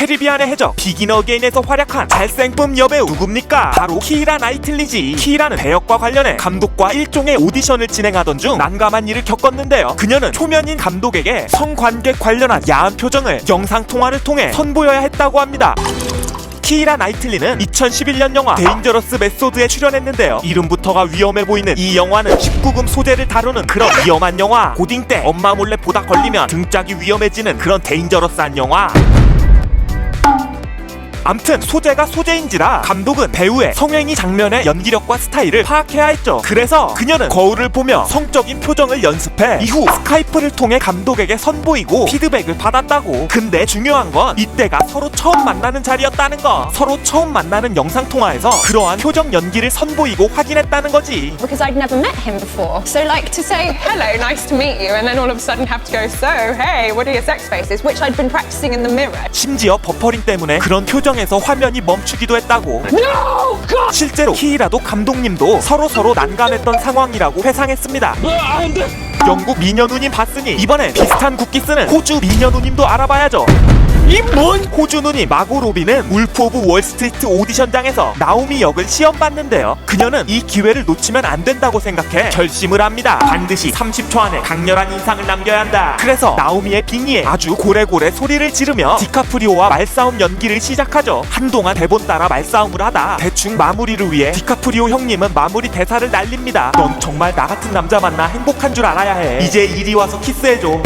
캐리비안의 해적 비긴 어게인에서 활약한 잘생품 여배우 누굽니까? 바로 키이라 나이틀리지. 키이라는 배역과 관련해 감독과 일종의 오디션을 진행하던 중 난감한 일을 겪었는데요. 그녀는 초면인 감독에게 성관계 관련한 야한 표정을 영상통화를 통해 선보여야 했다고 합니다. 키이라 나이틀리는 2011년 영화 데인저러스 메소드에 출연했는데요. 이름부터가 위험해 보이는 이 영화는 19금 소재를 다루는 그런 위험한 영화. 고딩 때 엄마 몰래 보다 걸리면 등짝이 위험해지는 그런 데인저러스한 영화. 암튼 소재가 소재인지라 감독은 배우의 성행위 장면의 연기력과 스타일을 파악해야 했죠. 그래서 그녀는 거울을 보며 성적인 표정을 연습해 이후 스카이프를 통해 감독에게 선보이고 피드백을 받았다고. 근데 중요한 건 이때가 서로 처음 만나는 자리였다는 거. 서로 처음 만나는 영상통화에서 그러한 표정 연기를 선보이고 확인했다는 거지. Because I'd never met him before. So like to say, hello, nice to meet you, and then all of a sudden have to go, so, hey, what are your sex faces? Which I'd been practicing in the mirror. 심지어 버퍼링 때문에 그런 표정에서 화면이 멈추기도 했다고. No! 실제로 키이라도 감독님도 서로 난감했던 상황이라고 회상했습니다. 영국 미녀누님 봤으니 이번엔 비슷한 국기 쓰는 호주 미녀누님도 알아봐야죠. 이 뭔? 호주 누님 마고 로비는 울프 오브 월스트리트 오디션장에서 나오미 역을 시험봤는데요. 그녀는 이 기회를 놓치면 안 된다고 생각해 결심을 합니다. 반드시 30초 안에 강렬한 인상을 남겨야 한다. 그래서 나오미의 빙의에 아주 고래고래 소리를 지르며 디카프리오와 말싸움 연기를 시작하죠. 한동안 대본 따라 말싸움을 하다 대충 마무리를 위해 디카프리오 형님은 마무리 대사를 날립니다. 넌 정말 나 같은 남자 만나 행복한 줄 알아야 해. 이제 이리 와서 키스해줘.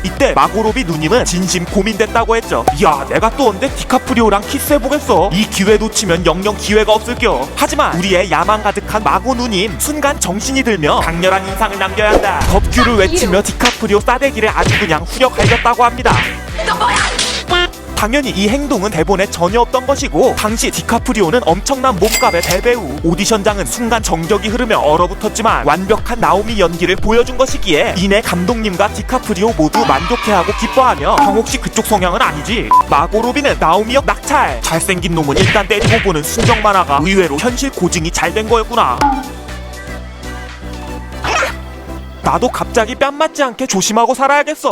이때 마고로비 누님은 진심 고민됐다고 했죠. 야, 내가 또 언제 디카프리오랑 키스해보겠어. 이 기회 놓치면 영영 기회가 없을겨. 하지만 우리의 야망 가득한 마고 누님 순간 정신이 들며 강렬한 인상을 남겨야 한다. 덥규를 외치며 디카프리오 싸대기를 아주 그냥 후려 갈겼다고 합니다. 당연히 이 행동은 대본에 전혀 없던 것이고 당시 디카프리오는 엄청난 몸값의 대배우. 오디션장은 순간 정적이 흐르며 얼어붙었지만 완벽한 나오미 연기를 보여준 것이기에 이내 감독님과 디카프리오 모두 만족해하고 기뻐하며 형 혹시 그쪽 성향은 아니지? 마고 로비는 나오미 역 낙찰. 잘생긴 놈은 일단 때리고 보는 순정 만화가 의외로 현실 고증이 잘 된 거였구나. 나도 갑자기 뺨 맞지 않게 조심하고 살아야겠어.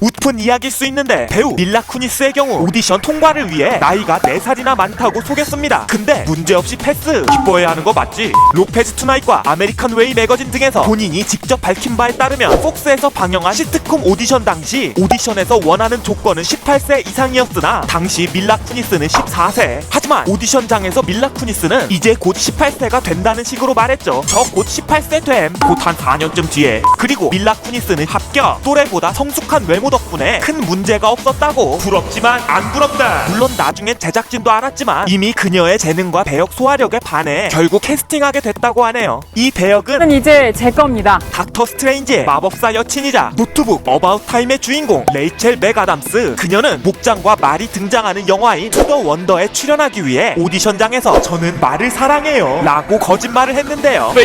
웃픈 이야기일 수 있는데 배우 밀라 쿠니스의 경우 오디션 통과를 위해 나이가 4살이나 많다고 속였습니다. 근데 문제없이 패스. 기뻐해야 하는 거 맞지? 로페즈 투나잇과 아메리칸 웨이 매거진 등에서 본인이 직접 밝힌 바에 따르면 폭스에서 방영한 시트콤 오디션 당시 오디션에서 원하는 조건은 18세 이상이었으나 당시 밀라 쿠니스는 14세. 하지만 오디션장에서 밀라 쿠니스는 이제 곧 18세가 된다는 식으로 말했죠. 저 곧 18세 됨. 곧 한 4년쯤 뒤에. 그리고 밀라 쿠니스는 합격. 또래보다 성숙한 외모 덕분에 큰 문제가 없었다고. 부럽지만 안 부럽다. 물론 나중엔 제작진도 알았지만 이미 그녀의 재능과 배역 소화력에 반해 결국 캐스팅하게 됐다고 하네요. 이 배역은 이제 제 겁니다. 닥터 스트레인지의 마법사 여친이자 노트북 어바웃 타임의 주인공 레이첼 맥아담스. 그녀는 목장과 말이 등장하는 영화인 투더 원더에 출연하기 위해 오디션장에서 저는 말을 사랑해요 라고 거짓말을 했는데요.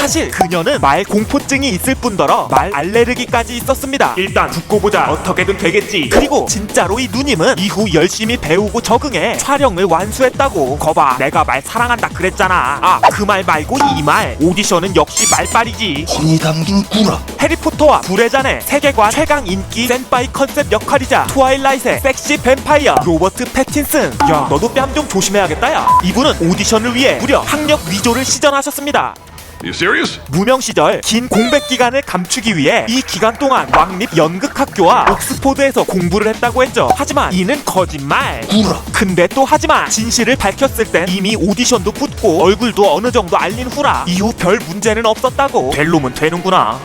사실 그녀는 말 공포증이 있을 뿐더러 말 알레르기까지 있었습니다. 일단 듣고 보자. 어떻게든 되겠지. 그리고 진짜로 이 누님은 이후 열심히 배우고 적응해 촬영을 완수했다고. 거봐, 내가 말 사랑한다 그랬잖아. 아, 그 말 말고 이 말. 오디션은 역시 말빨이지. 혼이 담긴 구라. 해리포터와 불의 잔의 세계관 최강 인기 센파이 컨셉 역할이자 트와일라이트의 섹시 뱀파이어 로버트 패틴슨. 야, 너도 뺨 좀 조심해야겠다. 야, 이분은 오디션을 위해 무려 학력 위조를 시전하셨습니다. You serious? 무명 시절 긴 공백 기간을 감추기 위해 이 기간 동안 왕립 연극학교와 옥스포드에서 공부를 했다고 했죠. 하지만 이는 거짓말. 구라. 근데 또 하지만 진실을 밝혔을 땐 이미 오디션도 붙고 얼굴도 어느 정도 알린 후라 이후 별 문제는 없었다고. 될 놈은 되는구나.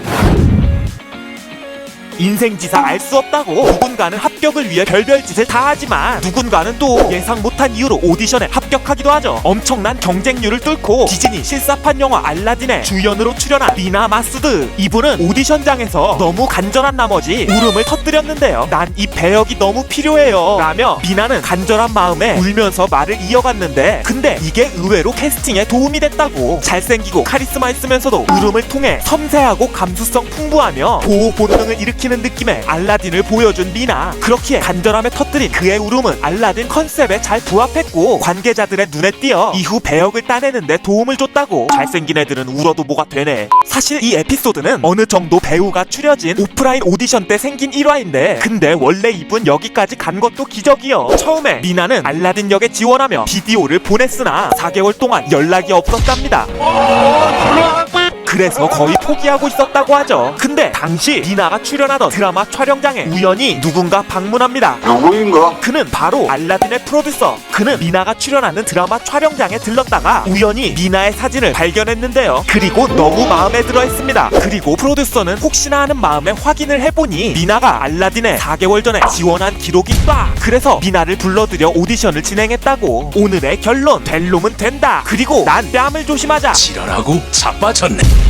인생지사 알 수 없다고. 누군가는 합격을 위해 별별 짓을 다 하지만 누군가는 또 예상 못한 이유로 오디션에 합격하기도 하죠. 엄청난 경쟁률을 뚫고 디즈니 실사판 영화 알라딘에 주연으로 출연한 리나 마스드. 이분은 오디션장에서 너무 간절한 나머지 울음을 터뜨렸는데요. 난 이 배역이 너무 필요해요 라며 리나는 간절한 마음에 울면서 말을 이어갔는데 근데 이게 의외로 캐스팅에 도움이 됐다고. 잘생기고 카리스마 있으면서도 울음을 통해 섬세하고 감수성 풍부하며 보호 본능을 일으키는 시키는 느낌의 알라딘을 보여준 미나. 그렇기에 간절함에 터뜨린 그의 울음은 알라딘 컨셉에 잘 부합했고 관계자들의 눈에 띄어 이후 배역을 따내는데 도움을 줬다고. 잘생긴 애들은 울어도 뭐가 되네. 사실 이 에피소드는 어느 정도 배우가 추려진 오프라인 오디션 때 생긴 일화인데 근데 원래 이분 여기까지 간 것도 기적이요. 처음에 미나는 알라딘 역에 지원하며 비디오를 보냈으나 4개월 동안 연락이 없었답니다. 그래서 거의 포기하고 있었다고 하죠. 근데 당시 미나가 출연하던 드라마 촬영장에 우연히 누군가 방문합니다. 누구인가? 그는 바로 알라딘의 프로듀서. 그는 미나가 출연하는 드라마 촬영장에 들렀다가 우연히 미나의 사진을 발견했는데요. 그리고 너무 마음에 들어 했습니다. 그리고 프로듀서는 혹시나 하는 마음에 확인을 해보니 미나가 알라딘에 4개월 전에 지원한 기록이 있다. 그래서 미나를 불러들여 오디션을 진행했다고. 오늘의 결론, 될 놈은 된다. 그리고 난 뺨을 조심하자. 지랄하고 자빠졌네.